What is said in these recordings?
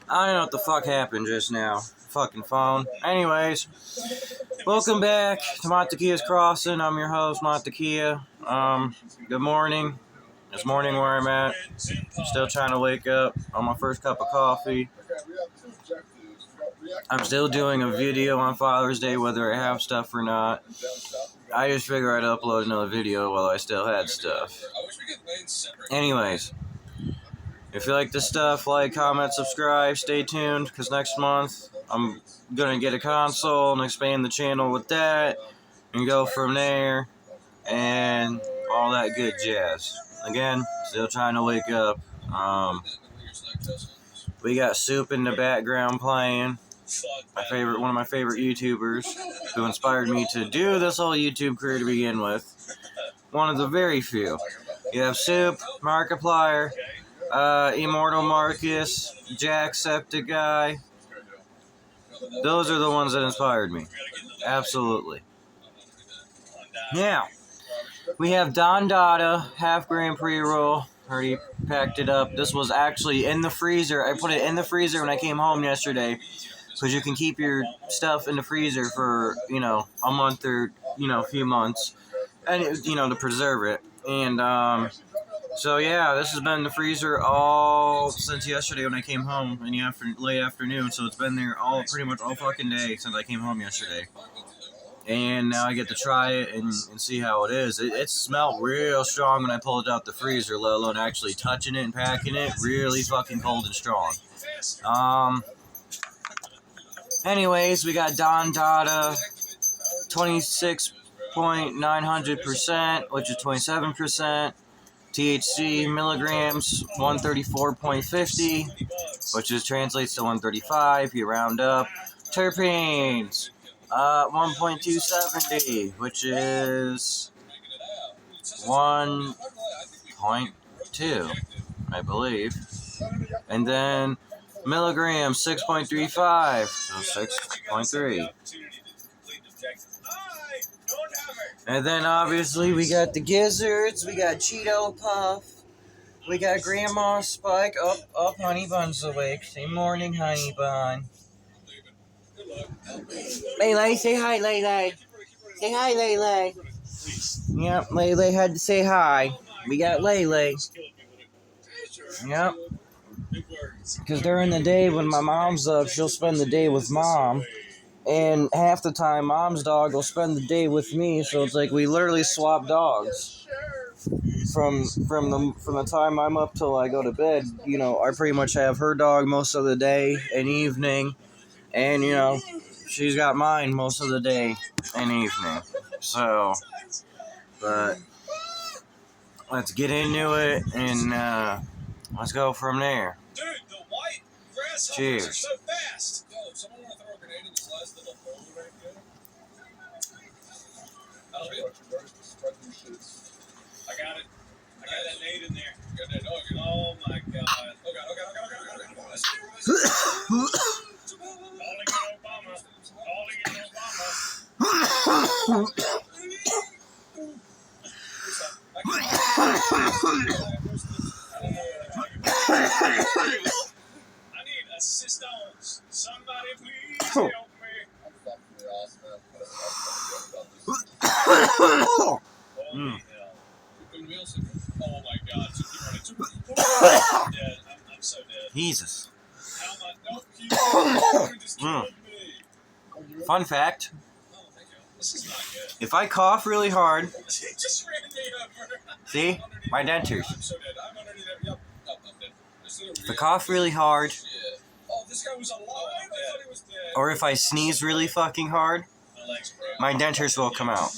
I don't know what the fuck happened just now. Fucking phone. Anyways, welcome back to Montekia's Crossing. I'm your host, Montekia. Good morning. It's morning where I'm at. Still trying to wake up on my first cup of coffee. I'm still doing a video on Father's Day, whether I have stuff or not. I just figured I'd upload another video while I still had stuff. Anyways, if you like this stuff, like, comment, subscribe, stay tuned, because next month I'm going to get a console and expand the channel with that, and go from there, and all that good jazz. Again, still trying to wake up. We got Soup in the background playing. One of my favorite YouTubers, who inspired me to do this whole YouTube career to begin with. One of the very few. You have Soup, Markiplier, Immortal Marcus, Jacksepticeye. Those are the ones that inspired me. Absolutely. Now, we have Don Dada, half gram pre-roll. Already packed it up. This was actually in the freezer. I put it in the freezer when I came home yesterday, because you can keep your stuff in the freezer for, a month or, a few months, and, to preserve it. And, so yeah, this has been in the freezer all since yesterday when I came home in the late afternoon, so it's been there pretty much all fucking day since I came home yesterday. And now I get to try it and see how it is. It smelled real strong when I pulled it out the freezer, let alone actually touching it and packing it. Really fucking cold and strong. Anyways, we got Don Dada, 26.900%, which is 27%. THC milligrams, 134.50, which translates to 135. You round up. Terpenes, 1.270, which is 1.2, I believe. And then milligrams, 6.35, so 6.3. And then obviously we got the gizzards, we got Cheeto Puff, we got Grandma Spike. Up, Honey Bun's awake. Say morning, Honey Bun. Lele, say hi, Lele. Say hi, Lele. Yep, Lele had to say hi. We got Lele. Yep. Because during the day when my mom's up, she'll spend the day with Mom. And half the time, Mom's dog will spend the day with me, so it's like we literally swap dogs. From the time I'm up till I go to bed, I pretty much have her dog most of the day and evening, and she's got mine most of the day and evening. So, but let's get into it and let's go from there. Cheers. I got it. I got that nade in there. Oh my god. Oh god. Calling it Obama. I need assistance. Somebody please help me. Holy hell. Oh my god. I'm dead. I'm so dead. Jesus. How am I? Fun fact. Oh my god. This is not good. If I cough really hard, He just ran me over. see? My dentures. I'm so dead. I'm underneath there. Yep. I'm dead. If I cough really hard, Oh, this guy was alive. I thought he was dead. or if I sneeze really fucking hard, My legs broke. my dentures will come out.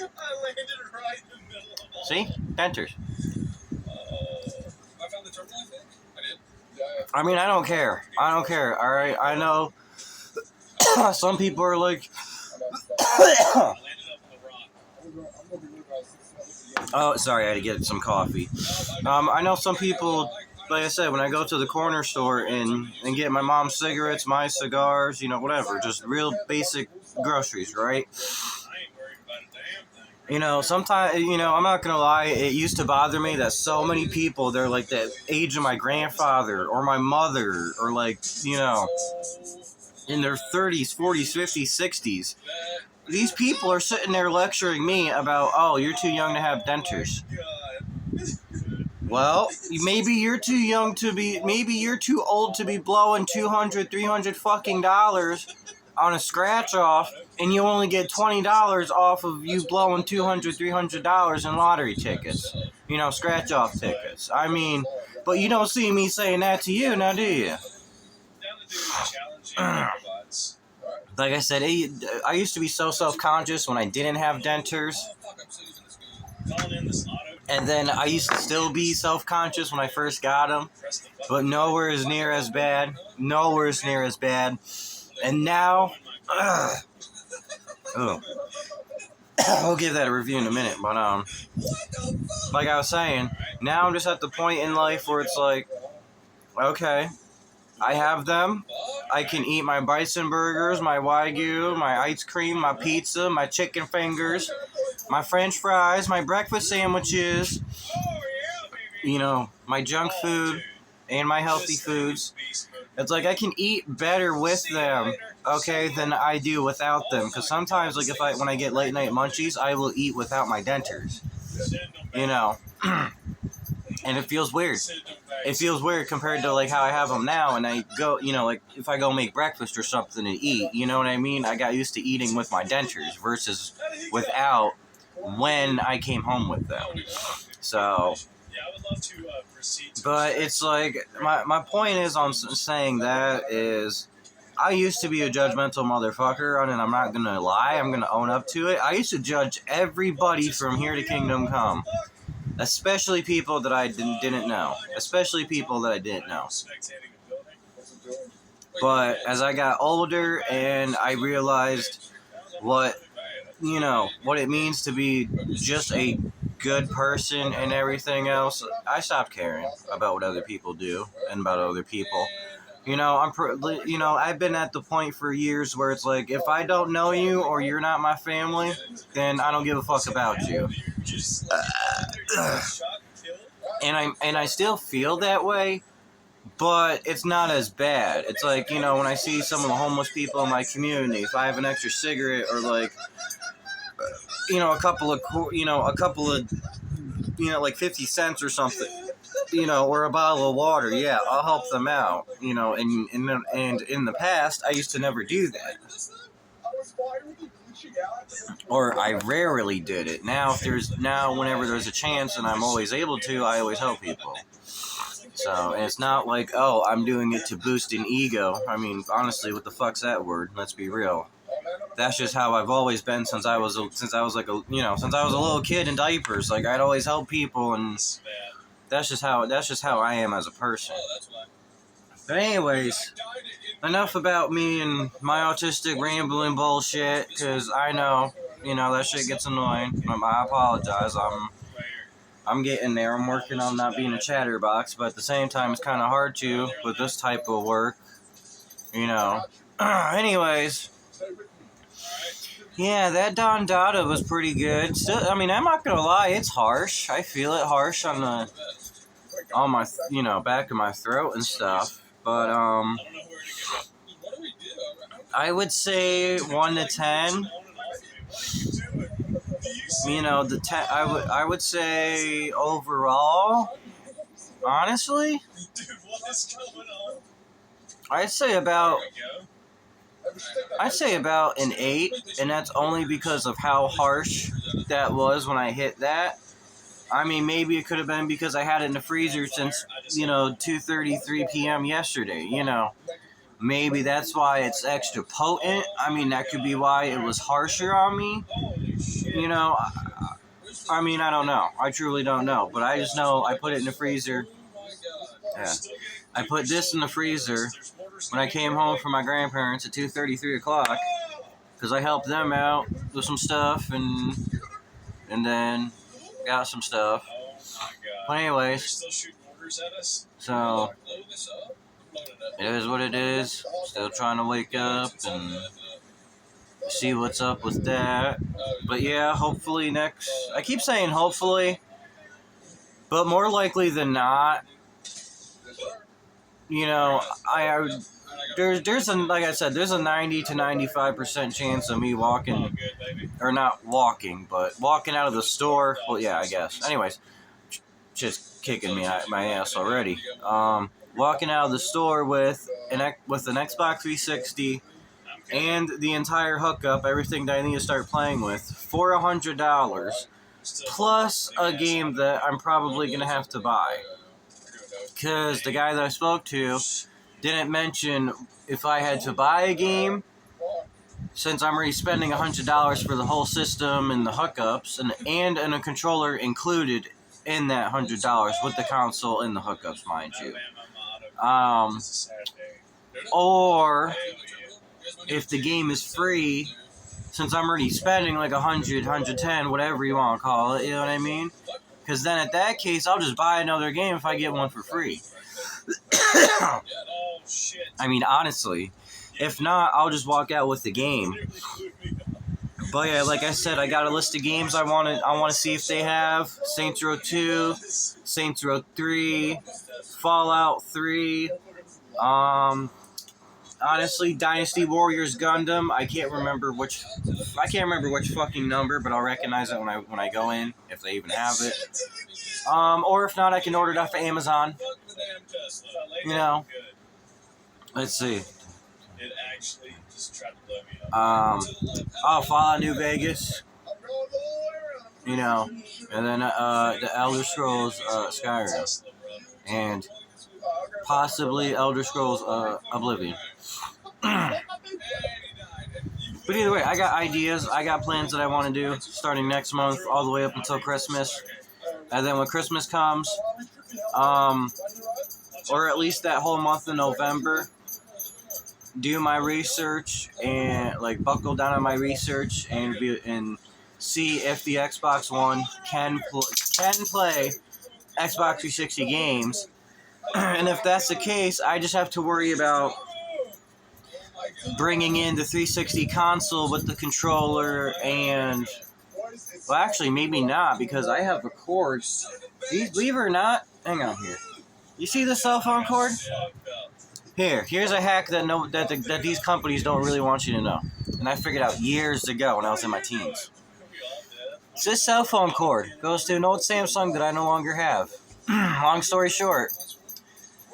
I landed right in the middle of all. See? Dentures. I found the terminal, I think. I did. I mean, I don't care. Alright? I know some people are like, I landed up on the rock. oh, sorry, I had to get some coffee. I know some people, like I said, when I go to the corner store and get my mom's cigarettes, my cigars, whatever, just real basic groceries, right? I ain't worried about a damn thing. Sometimes, I'm not gonna lie, it used to bother me that so many people, they're like the age of my grandfather or my mother, or like, in their 30s, 40s, 50s, 60s. These people are sitting there lecturing me about, oh, you're too young to have dentures. Well, maybe you're too old to be blowing 200, 300 fucking dollars on a scratch off, and you only get $20 off of you blowing 200, $300 in lottery tickets. Scratch off tickets. I mean, but you don't see me saying that to you, now do you? Like I said, I used to be so self-conscious when I didn't have dentures. And then I used to still be self-conscious when I first got them. But nowhere is near as bad. And now, I'll give that a review in a minute. But, like I was saying, now I'm just at the point in life where it's like, okay, I have them. I can eat my bison burgers, my Wagyu, my ice cream, my pizza, my chicken fingers, my French fries, my breakfast sandwiches, my junk food, and my healthy foods. It's like I can eat better with them, okay, than I do without them. Because sometimes, like, when I get late night munchies, I will eat without my dentures. And it feels weird. It feels weird compared to like how I have them now, and I go, like if I go make breakfast or something to eat, you know what I mean? I got used to eating with my dentures versus without when I came home with them. So, but it's like, my point is on saying that is, I used to be a judgmental motherfucker, and I'm not gonna lie, I'm gonna own up to it. I used to judge everybody from here to Kingdom Come. Especially people that I didn't know. But as I got older and I realized what it means to be just a good person and everything else, I stopped caring about what other people do and about other people. I've been at the point for years where it's like, if I don't know you or you're not my family, then I don't give a fuck about you. And I still feel that way, but it's not as bad. It's like, when I see some of the homeless people in my community, if I have an extra cigarette or like, a couple of like 50 cents or something, or a bottle of water, yeah, I'll help them out, and in the past, I used to never do that. Or I rarely did it. Now, whenever there's a chance and I'm always able to, I always help people. So, and it's not like, oh, I'm doing it to boost an ego. I mean, honestly, what the fuck's that word? Let's be real. That's just how I've always been since I was a little kid in diapers. Like, I'd always help people, and that's just how I am as a person. But anyways, enough about me and my autistic rambling bullshit, because I know, that shit gets annoying. I apologize. I'm getting there. I'm working on not being a chatterbox, but at the same time, it's kind of hard to with this type of work, Anyways, yeah, that Don Dada was pretty good. Still, I mean, I'm not gonna lie, it's harsh. I feel it harsh on my, back of my throat and stuff. But I would say 1 to 10. I would say overall, honestly, I'd say about an 8, and that's only because of how harsh that was when I hit that. I mean, maybe it could have been because I had it in the freezer since 2:33 p.m. yesterday. Maybe that's why it's extra potent. I mean, that could be why it was harsher on me. I mean, I don't know. I truly don't know. But I just know I put it in the freezer. Yeah. I put this in the freezer when I came home from my grandparents at 2:33 o'clock, because I helped them out with some stuff and then got some stuff. But anyways, so it is what it is. Still trying to wake up, and see what's up with that. But yeah, hopefully next. I keep saying hopefully, but more likely than not, you know, there's a, like I said, there's a 90 to 95% chance of me walking, or not walking, but walking out of the store. Well, yeah, I guess. Anyways, just kicking my ass already. Walking out of the store with an Xbox 360 and the entire hookup, everything that I need to start playing with, for $100, plus a game that I'm probably gonna have to buy. Because the guy that I spoke to didn't mention if I had to buy a game, since I'm already spending $100 for the whole system and the hookups, and a controller included in that $100 with the console and the hookups, mind you. Or if the game is free, since I'm already spending like 100, 110, whatever you want to call it, you know what I mean? Because then at that case, I'll just buy another game if I get one for free. I mean, honestly, if not, I'll just walk out with the game. But yeah, like I said, I got a list of games I want to see if they have. Saints Row 2, Saints Row 3, Fallout 3, honestly, Dynasty Warriors Gundam. I can't remember which fucking number, but I'll recognize it when I go in, if they even have it. Or if not, I can order it off of Amazon. You know. Let's see. Fallout New Vegas. You know, and then the Elder Scrolls Skyrim, and possibly Elder Scrolls Oblivion. But either way, I got ideas, I got plans that I want to do starting next month all the way up until Christmas. And then when Christmas comes, or at least that whole month of November, do my research and like buckle down on my research and see if the Xbox One can play Xbox 360 games. And if that's the case, I just have to worry about bringing in the 360 console with the controller and, well, actually, maybe not, because I have a cord. Believe it or not, hang on here. You see the cell phone cord? Here's a hack that these companies don't really want you to know. And I figured out years ago when I was in my teens. This cell phone cord goes to an old Samsung that I no longer have. Long story short,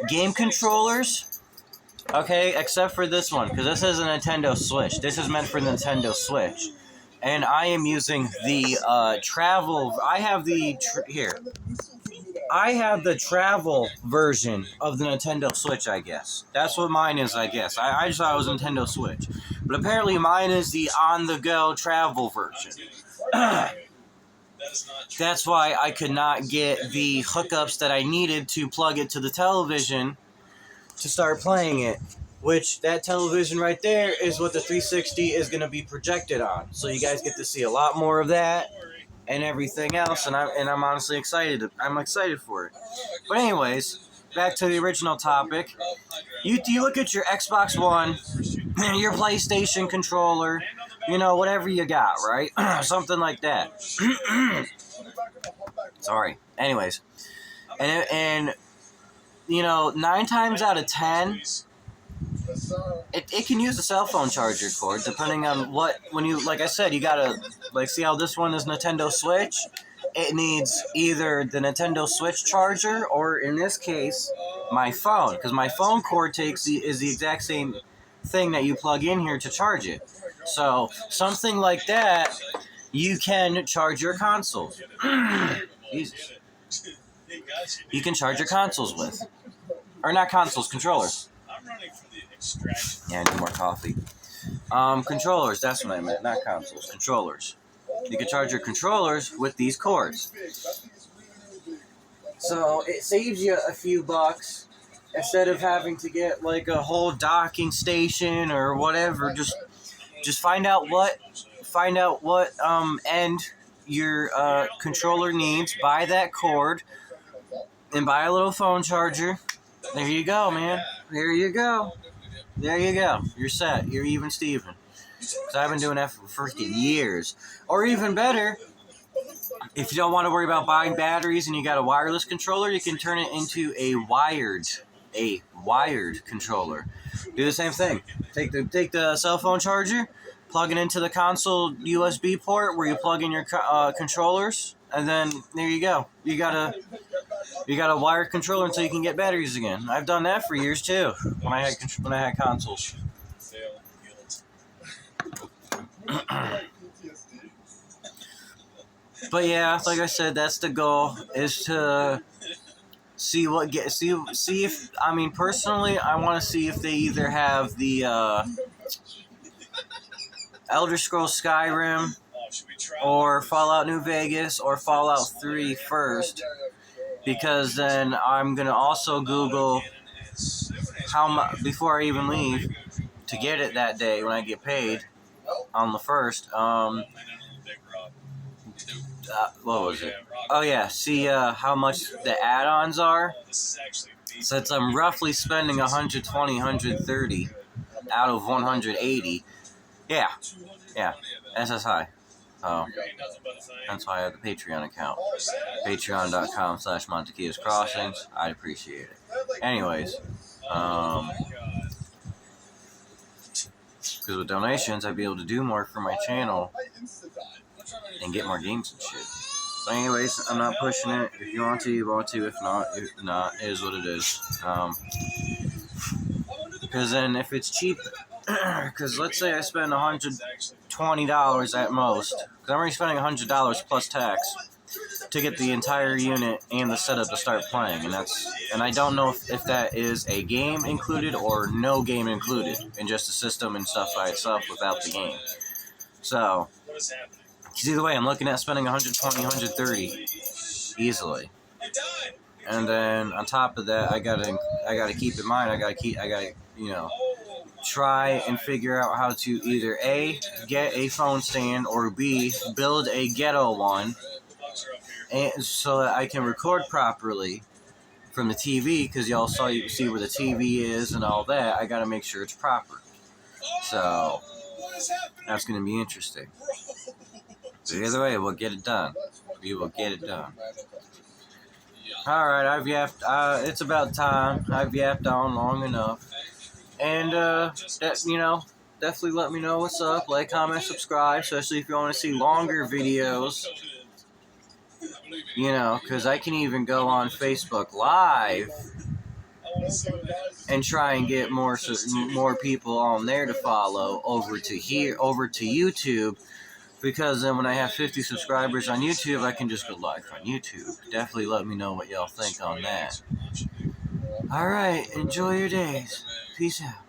game controllers, okay, except for this one, because this is a Nintendo Switch. This is meant for the Nintendo Switch. And I am using the travel. I have the I have the travel version of the Nintendo Switch, I guess. That's what mine is, I guess. I just thought it was Nintendo Switch. But apparently mine is the on-the-go travel version. That's why I could not get the hookups that I needed to plug it to the television to start playing it. Which, that television right there is what the 360 is going to be projected on. So you guys get to see a lot more of that and everything else, and I'm honestly excited. I'm excited for it. But anyways, back to the original topic. You look at your Xbox One, your PlayStation controller, you know, whatever you got, right? Something like that. Sorry. Anyways, and you know, 9 times out of 10, it can use a cell phone charger cord, depending on like I said, you gotta, like, see how this one is Nintendo Switch? It needs either the Nintendo Switch charger, or in this case, my phone, because my phone cord is the exact same thing that you plug in here to charge it. So, something like that, you can charge your consoles. Jesus. You can charge your consoles with. Or not consoles, controllers. Yeah, I need more coffee. Controllers, that's what I meant, not consoles, controllers. You can charge your controllers with these cords. So it saves you a few bucks instead of having to get like a whole docking station or whatever. Just find out what end your controller needs, buy that cord, and buy a little phone charger. There you go, man. There you go. You're set. You're even Steven. Because I've been doing that for freaking years. Or even better, if you don't want to worry about buying batteries and you got a wireless controller, you can turn it into a wired controller. Do the same thing. Take the cell phone charger, plug it into the console USB port where you plug in your controllers, and then there you go. You got a wired controller until you can get batteries again. I've done that for years too when I had consoles. But yeah, like I said, that's the goal, is to see if, I mean, personally, I want to see if they either have the Elder Scrolls Skyrim or Fallout New Vegas or Fallout 3 first, because then I'm going to also Google how much, before I even leave, to get it that day when I get paid on the 1st. What was it? Oh yeah, see how much the add-ons are. Since I'm roughly spending 120, 130 out of 180. Yeah, that's high. So that's why I have the Patreon account. Patreon.com/Montekias Crossings. I'd appreciate it. Anyways, because with donations, I'd be able to do more for my channel and get more games and shit. But anyways, I'm not pushing it. If you want to, you want to. If not, it is what it is. Because then if it's cheap, because let's say I spend $120 at most, because I'm already spending $100 plus tax to get the entire unit and the setup to start playing, and I don't know if that is a game included or no game included, and just the system and stuff by itself without the game. So, either way, I'm looking at spending 120, 130 easily. And then on top of that, I gotta keep in mind, I gotta try and figure out how to either A, get a phone stand, or B, build a ghetto one, and so that I can record properly from the TV, because y'all see where the TV is and all that. I gotta make sure it's proper. So that's gonna be interesting. But either way, we'll get it done. We will get it done. Alright, I've yapped. It's about time. I've yapped on long enough. And, definitely let me know what's up. Like, comment, subscribe, especially if you want to see longer videos. Because I can even go on Facebook Live and try and get more people on there to follow over to YouTube. Because then when I have 50 subscribers on YouTube, I can just go live on YouTube. Definitely let me know what y'all think on that. Alright, enjoy your days. Peace out.